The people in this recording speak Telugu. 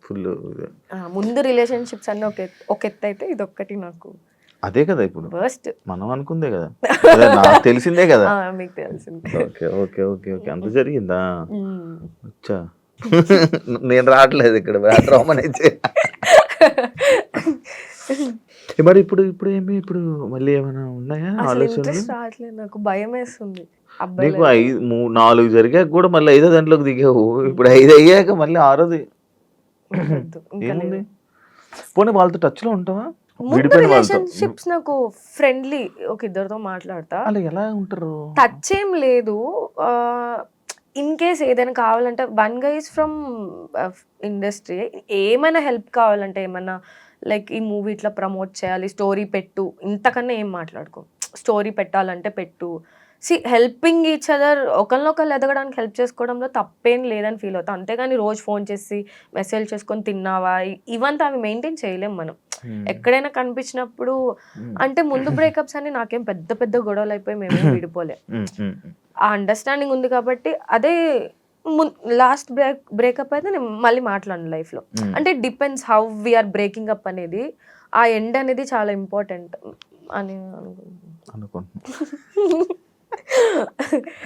ఫుల్ ముందు రిలేషన్షిప్స్ అన్నీ ఒక ఎత్తు అయితే ఇది ఒక్కటి నాకు అదే కదా ఇప్పుడు వర్స్ట్. మనం అనుకుందే కదా, అదే నాకు తెలిసిందే కదా. మీకు తెలిసింది. ఓకే ఓకే ఓకే ఓకే అంత జరిగిందా? అచ్చా. నేను రావట్లేదు ఇక్కడ రామనేసి. మరి ఇప్పుడు ఇప్పుడు ఏమి ఇప్పుడు మళ్ళీ ఏమైనా ఉన్నాయా అసలు ఆలోచనలు? ఇంట్రెస్ట్ రావట్లేదు, నాకు భయం వేస్తుంది. నీకు అబ్బాయిలు 4 జరిగాక కూడా మళ్ళీ 5వ దాంట్లోకి దిగావు. ఇప్పుడు 5 అయ్యాక మళ్ళీ 6వది ఉండొద్దు, ఇంకా ఏముంది? లేదు. పోనీ వాళ్ళతో టచ్ లో ఉంటావా? ముందు విడిపోయిన వాళ్ళతో రిలేషన్షిప్స్ నాకు ఫ్రెండ్లీ, ఒక ఇద్దరితో మాట్లాడతా, అలా ఎలా ఉంటారు? టచ్ ఏం లేదు. ఇన్ కేస్ ఏదైనా కావాలంటే వన్ గైస్ ఫ్రమ్ ఇండస్ట్రీ, ఏమైనా హెల్ప్ కావాలంటే, ఏమన్నా లైక్ ఈ మూవీ ఇట్లా ప్రమోట్ చేయాలి, స్టోరీ పెట్టు, ఇంతకన్నా ఏం మాట్లాడుకో, స్టోరీ పెట్టాలంటే పెట్టు. హెల్పింగ్ ఈచ్ అదర్, ఒకరినొకరు ఎదగడానికి హెల్ప్ చేసుకోవడంలో తప్పేం లేదని ఫీల్ అవుతాం. అంతేగాని రోజు ఫోన్ చేసి మెసేజ్ చేసుకొని తిన్నావా, ఇవంతా అవి మెయింటైన్ చేయలేం మనం. ఎక్కడైనా కనిపించినప్పుడు అంటే ముందు బ్రేకప్స్ అని నాకేం పెద్ద పెద్ద గొడవలు అయిపోయి మేమేం విడిపోలే. ఆ అండర్స్టాండింగ్ ఉంది కాబట్టి అదే లాస్ట్ బ్రేకప్ అయితే నేను మళ్ళీ మాట్లాడను లైఫ్లో. అంటే depends how we are breaking up అనేది, ఆ ఎండ్ అనేది చాలా ఇంపార్టెంట్ అని అనుకుంటున్నాను.